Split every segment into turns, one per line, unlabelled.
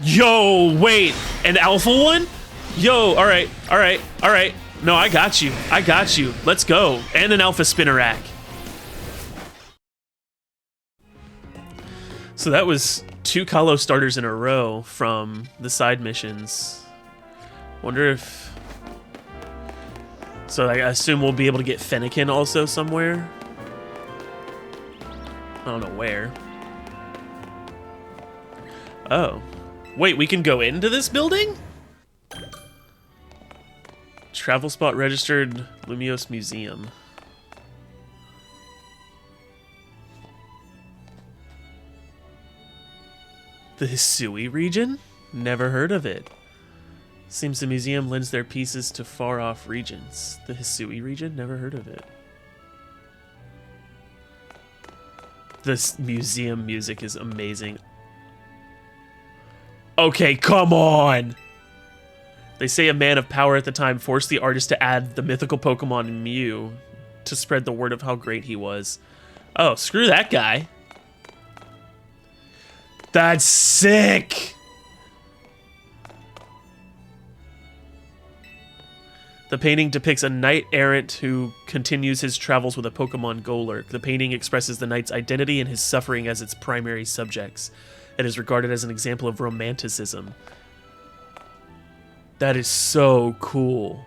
Yo, wait, an alpha one? Yo, all right. No, I got you. Let's go. And an alpha Spinnerack. So that was 2 Kalos starters in a row from the side missions. Wonder if... So I assume we'll be able to get Fennekin also somewhere. I don't know where. Oh. Wait, we can go into this building? Travel spot registered, Lumiose Museum. The Hisui region? Never heard of it. Seems the museum lends their pieces to far-off regions. The Hisui region? Never heard of it. This museum music is amazing. Okay, come on! They say a man of power at the time forced the artist to add the mythical Pokemon Mew to spread the word of how great he was. Oh, screw that guy. That's sick! The painting depicts a knight-errant who continues his travels with a Pokemon Golurk. The painting expresses the knight's identity and his suffering as its primary subjects. It is regarded as an example of romanticism. That is so cool.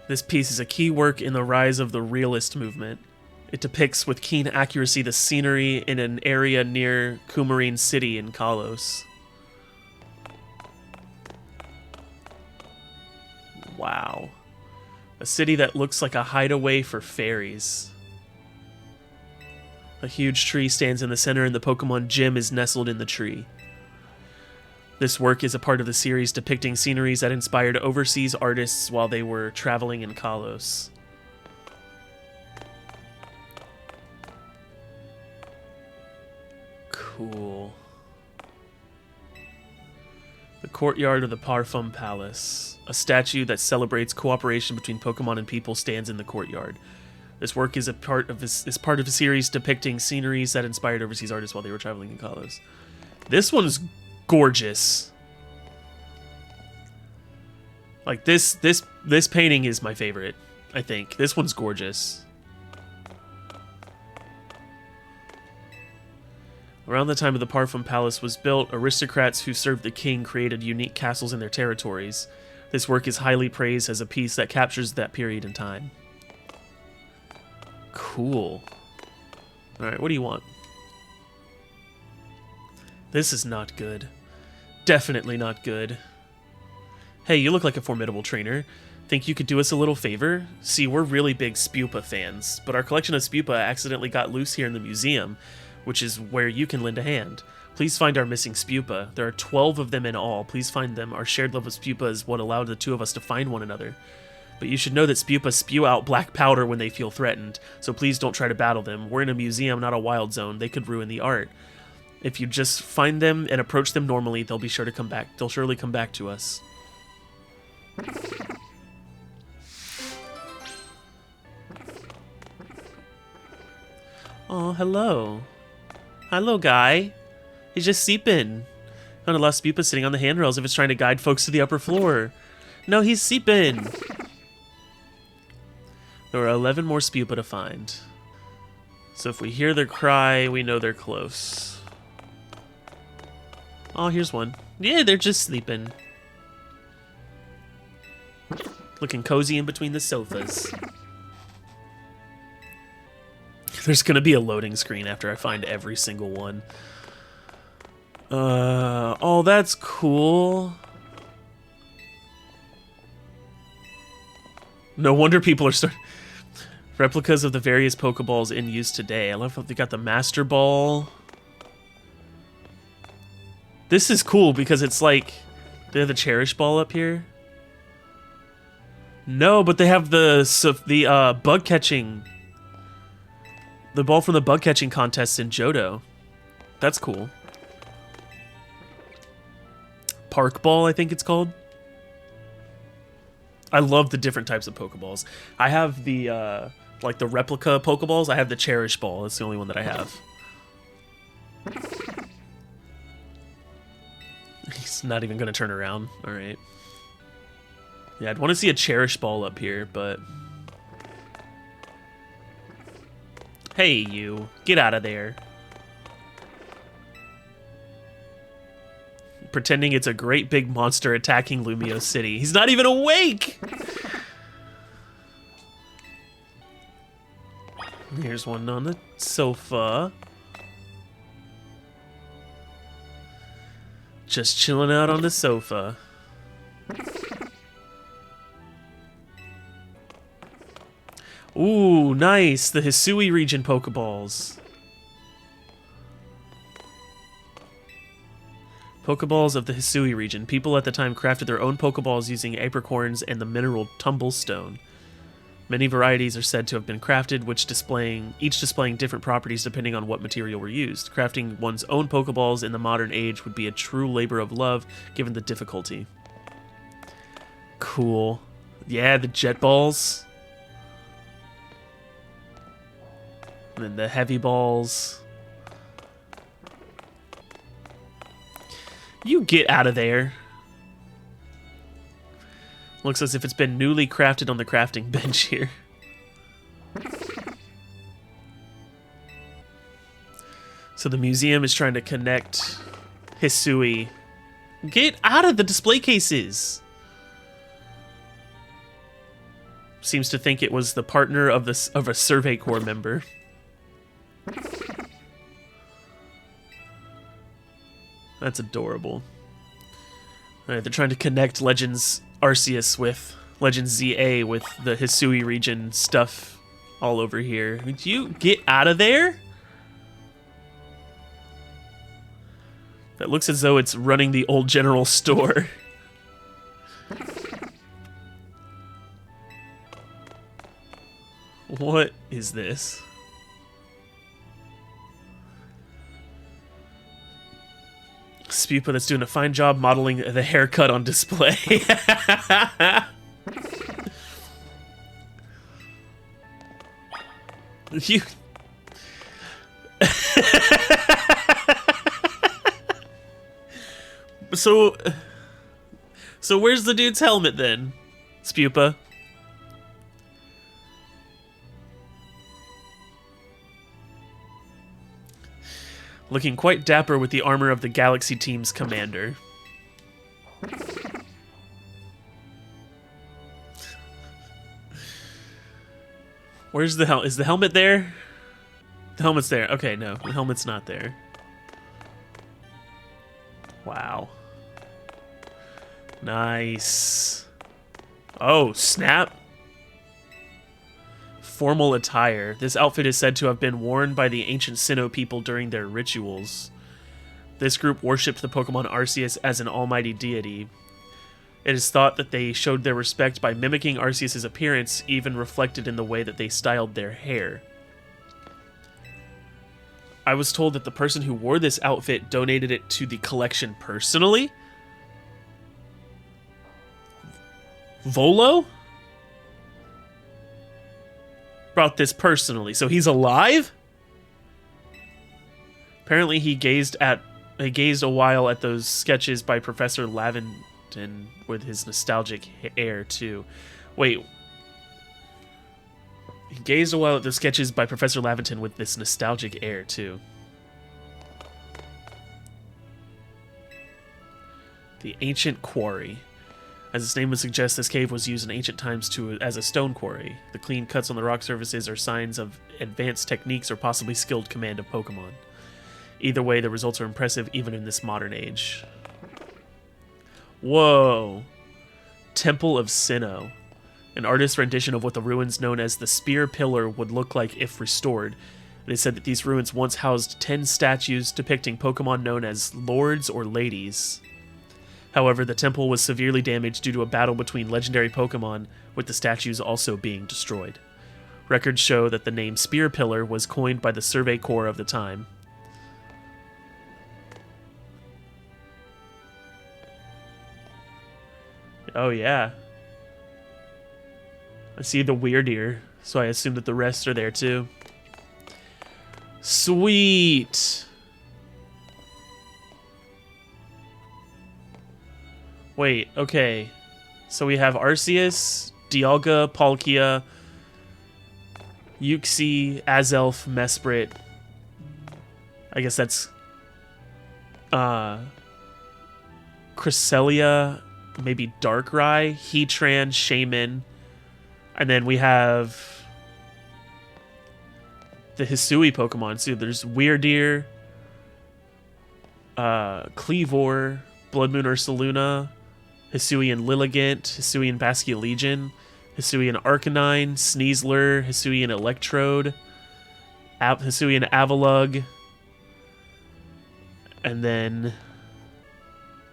This piece is a key work in the rise of the realist movement. It depicts with keen accuracy the scenery in an area near Coumarine City in Kalos. Wow. A city that looks like a hideaway for fairies. A huge tree stands in the center and the Pokemon gym is nestled in the tree. This work is a part of the series depicting sceneries that inspired overseas artists while they were traveling in Kalos. Cool. The courtyard of the Parfum Palace. A statue that celebrates cooperation between Pokemon and people stands in the courtyard. This work is part of a series depicting sceneries that inspired overseas artists while they were traveling in Kalos. This one's gorgeous. Like this painting is my favorite, I think. This one's gorgeous. Around the time of the Parfum Palace was built, aristocrats who served the king created unique castles in their territories. This work is highly praised as a piece that captures that period in time. Cool. Alright, what do you want? This is not good. Definitely not good. Hey, you look like a formidable trainer. Think you could do us a little favor? See, we're really big Spupa fans, but our collection of Spupa accidentally got loose here in the museum, which is where you can lend a hand. Please find our missing Spupa. There are 12 of them in all. Please find them. Our shared love of Spupa is what allowed the two of us to find one another. But you should know that Spupa spew out black powder when they feel threatened, so please don't try to battle them. We're in a museum, not a wild zone. They could ruin the art. If you just find them and approach them normally, they'll be sure to come back. They'll surely come back to us. Oh, hello. Hello, guy. He's just seeping. Found a lost Spupa sitting on the handrails if it's trying to guide folks to the upper floor. No, he's seeping. There are 11 more Spupa to find. So if we hear their cry, we know they're close. Oh, here's one. Yeah, they're just sleeping. Looking cozy in between the sofas. There's gonna be a loading screen after I find every single one. Oh, that's cool. No wonder people are starting... Replicas of the various Pokeballs in use today. I love how they got the Master Ball. This is cool because it's like... They have the Cherish Ball up here. No, but they have the bug catching... The ball from the bug catching contest in Johto. That's cool. Park Ball, I think it's called. I love the different types of Pokeballs. I have the like the replica Pokeballs. I have the Cherish Ball. That's the only one that I have. He's not even going to turn around. All right. Yeah, I'd want to see a Cherish Ball up here, but... Hey, you. Get out of there. Pretending it's a great big monster attacking Lumiose City. He's not even awake! Here's one on the sofa. Just chilling out on the sofa. Ooh, nice! The Hisui region Pokeballs. Pokeballs of the Hisui region. People at the time crafted their own Pokeballs using apricorns and the mineral tumblestone. Many varieties are said to have been crafted, each displaying different properties depending on what material were used. Crafting one's own Pokeballs in the modern age would be a true labor of love, given the difficulty. Cool. Yeah, the Jet Balls. And then the Heavy Balls. You get out of there. Looks as if it's been newly crafted on the crafting bench here. So the museum is trying to connect Hisui. Get out of the display cases! Seems to think it was the partner of a Survey Corps member. That's adorable. Alright, they're trying to connect Legends Arceus with Legends ZA with the Hisui region stuff all over here. Would you get out of there? That looks as though it's running the old general store. What is this? Spupa that's doing a fine job modeling the haircut on display. You... So where's the dude's helmet then, Spupa? Looking quite dapper with the armor of the Galaxy Team's commander. Where's the helmet? Is the helmet there? The helmet's there. Okay, no, the helmet's not there. Wow. Nice. Oh, snap. Formal attire. This outfit is said to have been worn by the ancient Sinnoh people during their rituals. This group worshipped the Pokemon Arceus as an almighty deity. It is thought that they showed their respect by mimicking Arceus' appearance, even reflected in the way that they styled their hair. I was told that the person who wore this outfit donated it to the collection personally? Volo? Brought this personally, so he's alive? Apparently he gazed a while at those sketches by Professor Laventon with his nostalgic air too. Wait. He gazed a while at the sketches by Professor Laventon with this nostalgic air too. The Ancient Quarry. As its name would suggest, this cave was used in ancient times as a stone quarry. The clean cuts on the rock surfaces are signs of advanced techniques or possibly skilled command of Pokemon. Either way, the results are impressive even in this modern age. Whoa! Temple of Sinnoh. An artist's rendition of what the ruins known as the Spear Pillar would look like if restored. It is said that these ruins once housed 10 statues depicting Pokemon known as lords or ladies. However, the temple was severely damaged due to a battle between legendary Pokemon, with the statues also being destroyed. Records show that the name Spear Pillar was coined by the Survey Corps of the time. Oh yeah. I see the weird ear, so I assume that the rest are there too. Sweet! Wait, okay. So we have Arceus, Dialga, Palkia, Uxie, Azelf, Mesprit. I guess that's Cresselia, maybe Darkrai, Heatran, Shaman, and then we have the Hisui Pokemon. So there's Weirdeer, Cleavor, Blood Moon Ursaluna, Hisuian Lilligant, Hisuian Basculegion, Hisuian Arcanine, Sneasler, Hisuian Electrode, Hisuian Avalugg, and then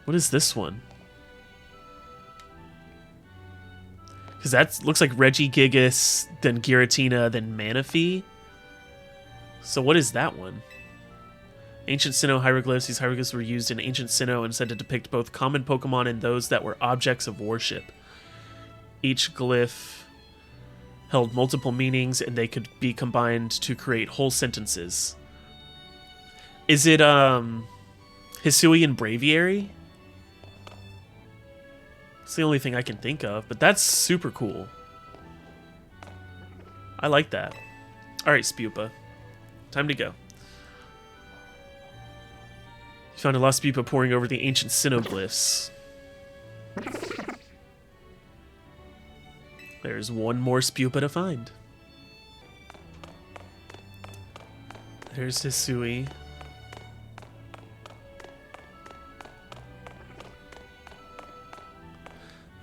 what is this one? Because that looks like Regigigas, then Giratina, then Manaphy. So what is that one? Ancient Sinnoh hieroglyphs. These hieroglyphs were used in Ancient Sinnoh and said to depict both common Pokemon and those that were objects of worship. Each glyph held multiple meanings, and they could be combined to create whole sentences. Is it Hisuian Braviary? It's the only thing I can think of, but that's super cool. I like that. Alright, Spupa. Time to go. You found a lost Spupa poring over the ancient Sinnoh-glyphs. There's one more Spupa to find. There's Hisui.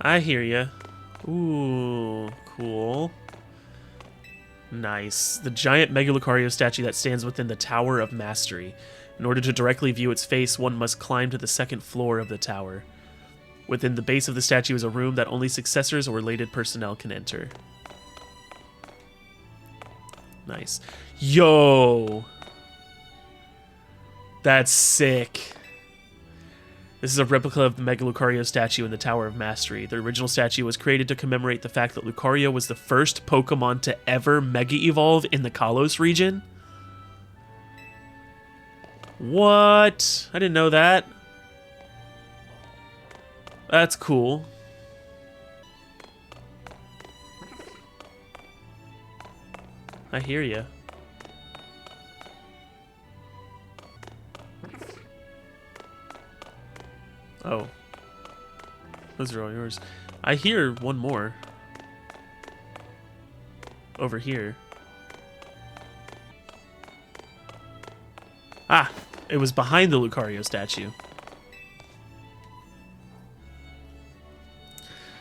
I hear ya. Ooh, cool. Nice. The giant Mega Lucario statue that stands within the Tower of Mastery. In order to directly view its face, one must climb to the second floor of the tower. Within the base of the statue is a room that only successors or related personnel can enter. Nice. Yo! That's sick. This is a replica of the Mega Lucario statue in the Tower of Mastery. The original statue was created to commemorate the fact that Lucario was the first Pokemon to ever Mega Evolve in the Kalos region. What? I didn't know that. That's cool. I hear ya. Oh. Those are all yours. I hear one more. Over here. Ah! It was behind the Lucario statue.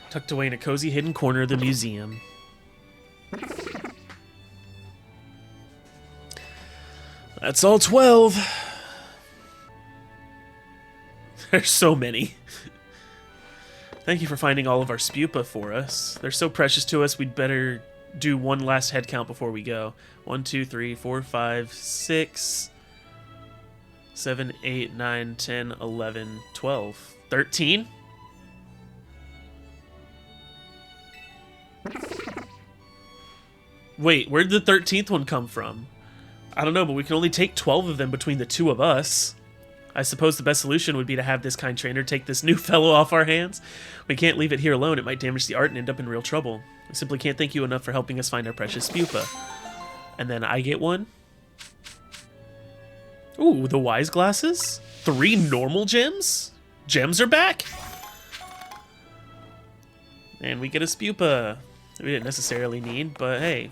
Tucked away in a cozy hidden corner of the museum. That's all 12! There's so many. Thank you for finding all of our Spupa for us. They're so precious to us, we'd better do one last head count before we go. 1, 2, 3, 4, 5, 6, 7, 8, 9, 10, 11, 12, 13? Wait, where did the 13th one come from? I don't know, but we can only take 12 of them between the two of us. I suppose the best solution would be to have this kind trainer take this new fellow off our hands. We can't leave it here alone. It might damage the art and end up in real trouble. We simply can't thank you enough for helping us find our precious Spupa. And then I get one. Ooh, the Wise Glasses? 3 normal gems? Gems are back? And we get a Spupa. We didn't necessarily need, but hey.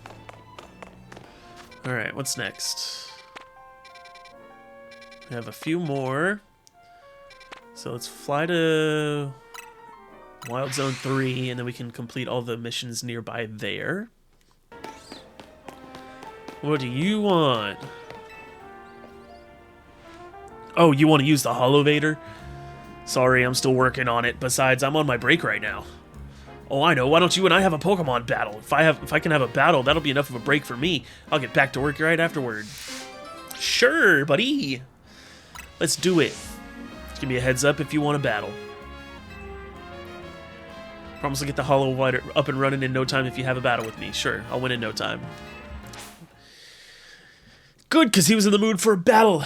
Alright, what's next? We have a few more. So let's fly to Wild Zone 3, and then we can complete all the missions nearby there. What do you want? Oh, you want to use the Holovator? Sorry, I'm still working on it. Besides, I'm on my break right now. Oh, I know. Why don't you and I have a Pokemon battle? If I can have a battle, that'll be enough of a break for me. I'll get back to work right afterward. Sure, buddy. Let's do it. Just give me a heads up if you want to battle. Promise to get the Hollow Water up and running in no time if you have a battle with me. Sure, I'll win in no time. Good, because he was in the mood for a battle.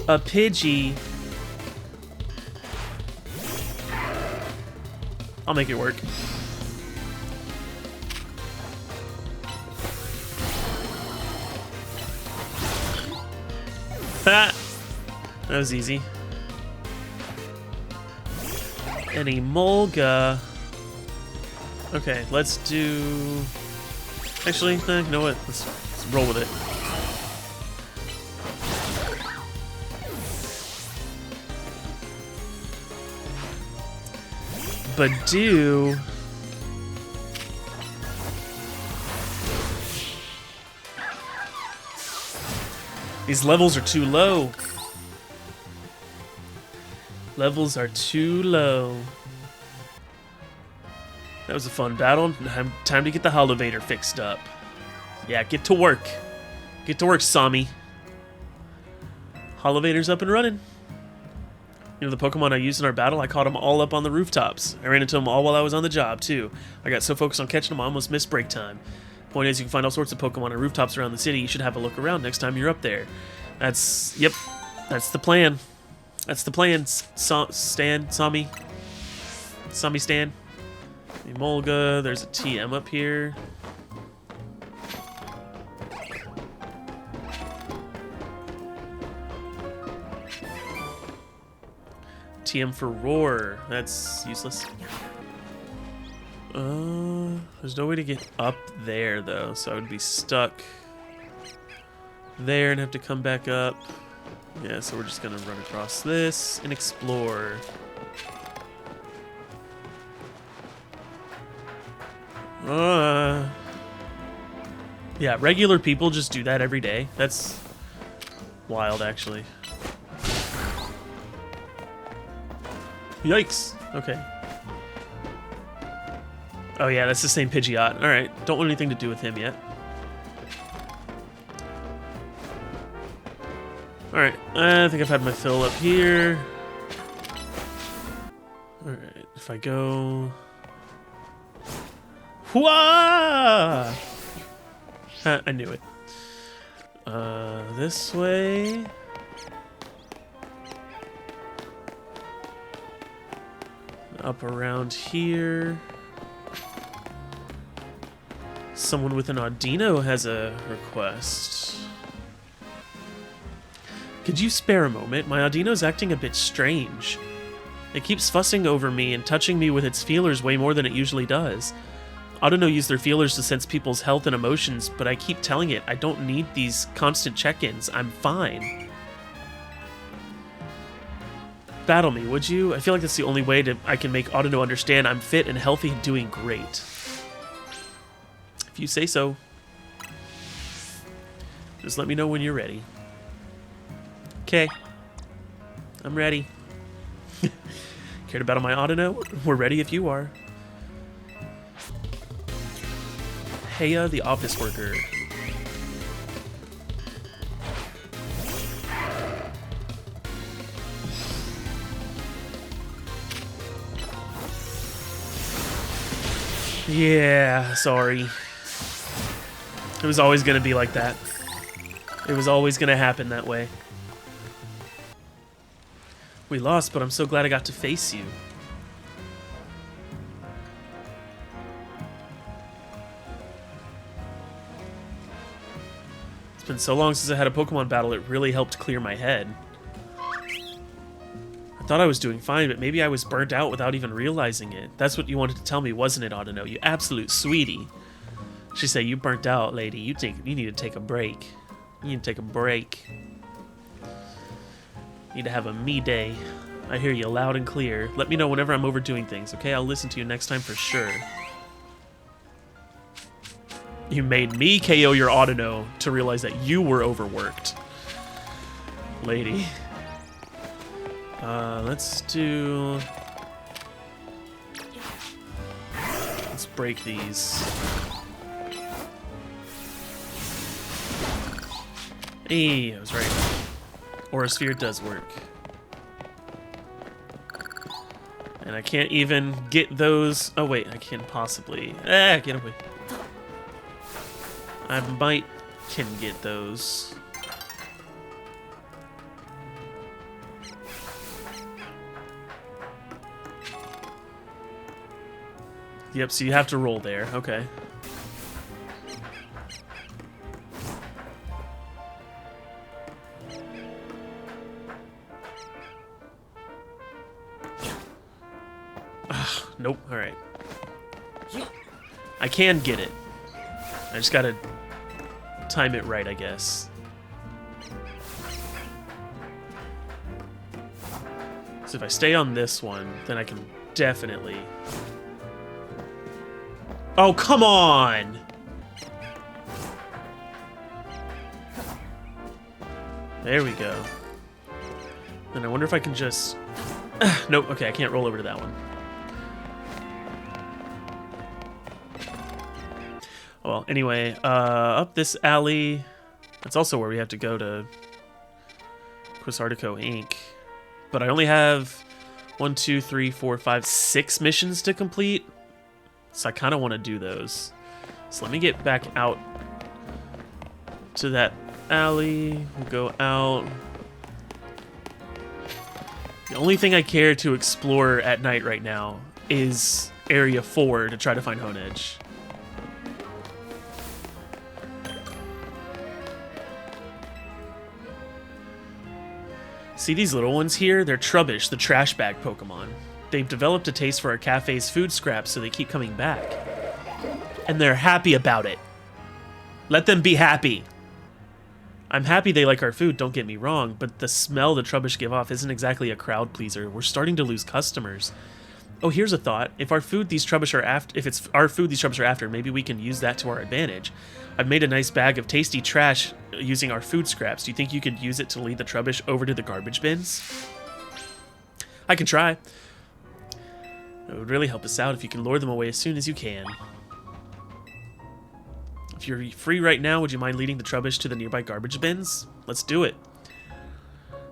A Pidgey. I'll make it work. Ha! That was easy. An Emolga. Okay, let's do... Actually, you know what? Let's roll with it. Badoo. These levels are too low. Levels are too low. That was a fun battle. Time to get the Holovator fixed up. Yeah, get to work. Get to work, Sami. Holovator's up and running. You know, the Pokemon I used in our battle, I caught them all up on the rooftops. I ran into them all while I was on the job, too. I got so focused on catching them, I almost missed break time. Point is, you can find all sorts of Pokemon on rooftops around the city. You should have a look around next time you're up there. Yep, that's the plan. That's the plan, Sami. Sami Stan. Emolga, there's a TM up here. TM for Roar. That's useless. There's no way to get up there, though, so I would be stuck there and have to come back up. Yeah, so we're just gonna run across this and explore. Yeah, regular people just do that every day. That's wild, actually. Yikes. Okay. Oh yeah, that's the same Pidgeot. Alright, don't want anything to do with him yet. Alright, I think I've had my fill up here. Alright, if I go... Whoa! I knew it. This way... Up around here. Someone with an Audino has a request. Could you spare a moment? My Audino's acting a bit strange. It keeps fussing over me and touching me with its feelers way more than it usually does. Audino use their feelers to sense people's health and emotions, but I keep telling it I don't need these constant check-ins. I'm fine. Battle me, would you? I feel like that's the only way I can make Audino understand I'm fit and healthy and doing great. If you say so. Just let me know when you're ready. Okay. I'm ready. Care to battle my Audino? We're ready if you are. Heya, the office worker. Yeah, sorry. It was always gonna be like that. It was always gonna happen that way. We lost, but I'm so glad I got to face you. It's been so long since I had a Pokemon battle, it really helped clear my head. I thought I was doing fine, but maybe I was burnt out without even realizing it. That's what you wanted to tell me, wasn't it, Audino? You absolute sweetie. She said, you burnt out, lady. You need to take a break. You need to take a break. Need to have a me day. I hear you loud and clear. Let me know whenever I'm overdoing things, okay? I'll listen to you next time for sure. You made me KO your Audino to realize that you were overworked. Lady. Let's break these. Hey, I was right. Aura Sphere does work. And I can't even get those... Oh, wait, I can possibly... get away. I might can get those. Yep, so you have to roll there. Okay. Nope, alright. I can get it. I just gotta time it right, I guess. So if I stay on this one, then I can definitely... Oh, come on! There we go. And I wonder if I can just... Nope, okay, I can't roll over to that one. Well, anyway, up this alley. That's also where we have to go to Quasartico Inc. But I only have 1, 2, 3, 4, 5, 6 missions to complete. So I kind of want to do those. So let me get back out to that alley. We'll go out. The only thing I care to explore at night right now is Area 4 to try to find Honedge. See these little ones here? They're Trubbish, the trash bag Pokemon. They've developed a taste for our cafe's food scraps, so they keep coming back. And they're happy about it. Let them be happy. I'm happy they like our food, don't get me wrong, but the smell the Trubbish give off isn't exactly a crowd pleaser. We're starting to lose customers. Oh, here's a thought. If our food these Trubbish are after, if it's our food these Trubbish are after, maybe we can use that to our advantage. I've made a nice bag of tasty trash using our food scraps. Do you think you could use it to lead the Trubbish over to the garbage bins? I can try. It would really help us out if you can lure them away as soon as you can. If you're free right now, would you mind leading the Trubbish to the nearby garbage bins? Let's do it.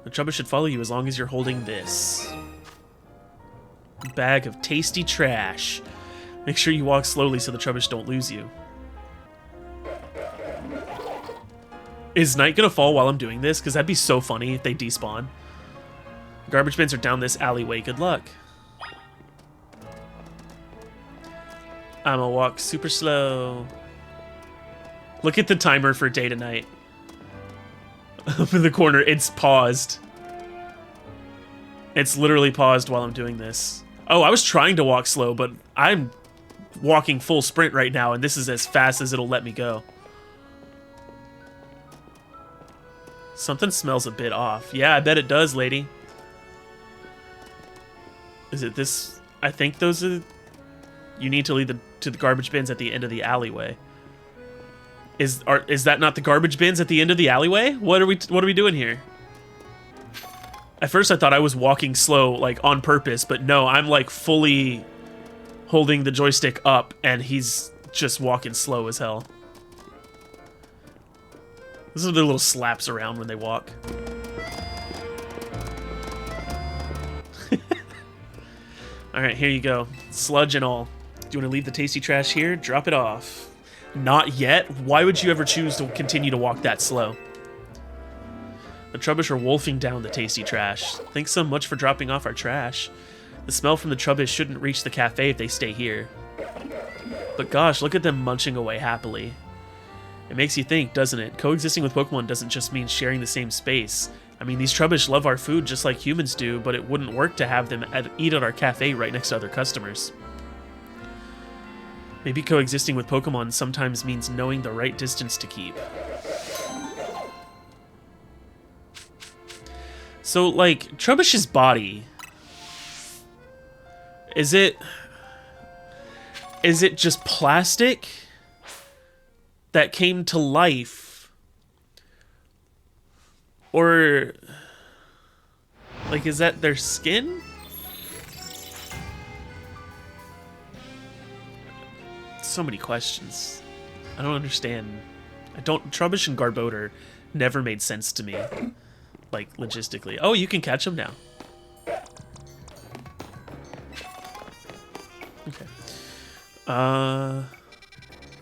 The Trubbish should follow you as long as you're holding this bag of tasty trash. Make sure you walk slowly so the Trubbish don't lose you. Is night gonna fall while I'm doing this? Because that'd be so funny if they despawn. Garbage bins are down this alleyway. Good luck. I'm gonna walk super slow. Look at the timer for day to night. Up in the corner, it's paused. It's literally paused while I'm doing this. Oh, I was trying to walk slow, but I'm walking full sprint right now, and this is as fast as it'll let me go. Something smells a bit off. Yeah, I bet it does, lady. Is it this? I think those are... You need to lead to the garbage bins at the end of the alleyway. Is that not the garbage bins at the end of the alleyway? What are we doing here? At first I thought I was walking slow, like on purpose, but no, I'm like fully holding the joystick up and he's just walking slow as hell. This is their little slaps around when they walk. Alright, here you go. Sludge and all. Do you want to leave the tasty trash here? Drop it off. Not yet? Why would you ever choose to continue to walk that slow? The Trubbish are wolfing down the tasty trash. Thanks so much for dropping off our trash. The smell from the Trubbish shouldn't reach the cafe if they stay here. But gosh, look at them munching away happily. It makes you think, doesn't it? Coexisting with Pokemon doesn't just mean sharing the same space. I mean, these Trubbish love our food just like humans do, but it wouldn't work to have them eat at our cafe right next to other customers. Maybe coexisting with Pokemon sometimes means knowing the right distance to keep. So, like, Trubbish's body... Is it just plastic that came to life? Or... Like, is that their skin? So many questions. I don't understand. Trubbish and Garbodor never made sense to me. Like, logistically. Oh, you can catch them now. Okay.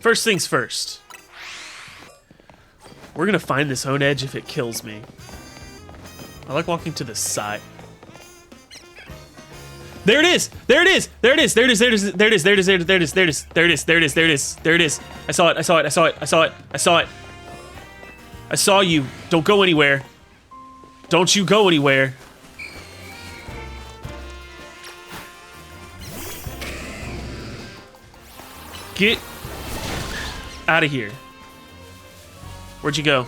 First things first. We're gonna find this Hone Edge if it kills me. I like walking to the side. There it is! There it is! There it is! There it is! There it is! There it is! There it is! There it is! There it is! There it is! There it is! There it is! There it is! I saw it! I saw it! I saw it! I saw it! I saw it! I saw you! Don't go anywhere! Don't you go anywhere! Get out of here. Where'd you go?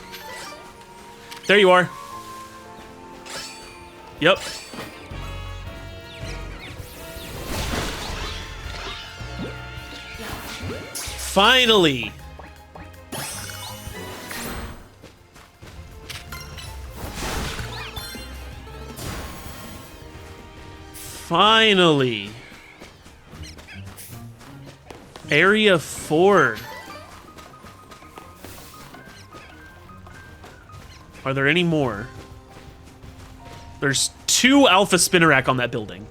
There you are. Yep. Finally! Finally! Area 4. Are there any more? There's 2 Alpha Spinnerack on that building.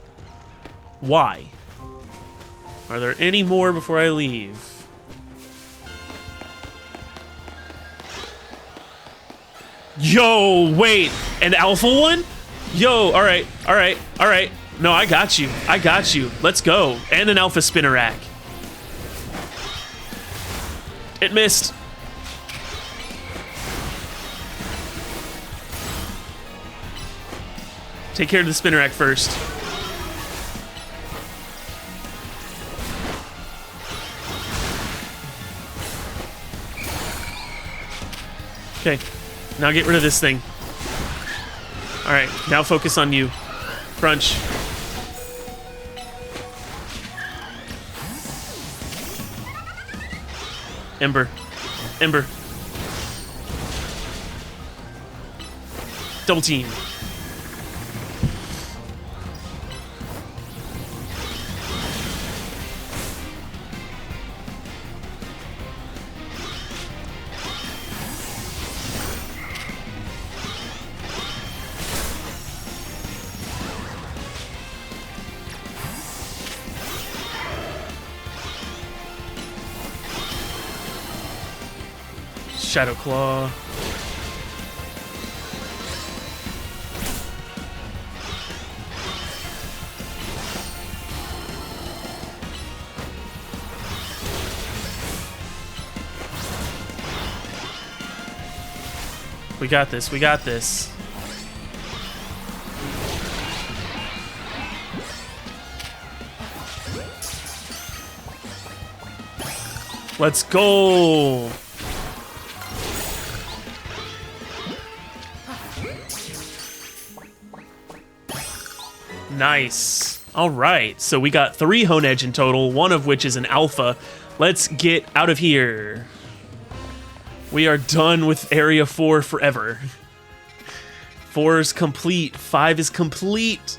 Why? Are there any more before I leave? Yo, wait, an Alpha one? Yo, alright, alright, alright. No, I got you. I got you. Let's go. And an Alpha Spinnerack. It missed. Take care of the Spinnerack first. Okay, now get rid of this thing. Alright, now focus on you. Crunch. Ember. Ember. Double team. Shadow Claw. We got this, we got this. Let's go! Nice. All right, so we got 3 Hone Edge in total, one of which is an Alpha. Let's get out of here. We are done with Area 4 forever. 4 is complete, 5 is complete,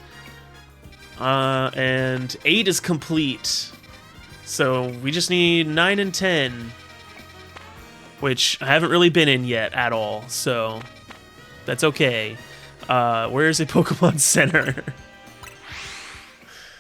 and 8 is complete. So we just need 9 and 10, which I haven't really been in yet at all, so that's okay. Where's a Pokemon Center?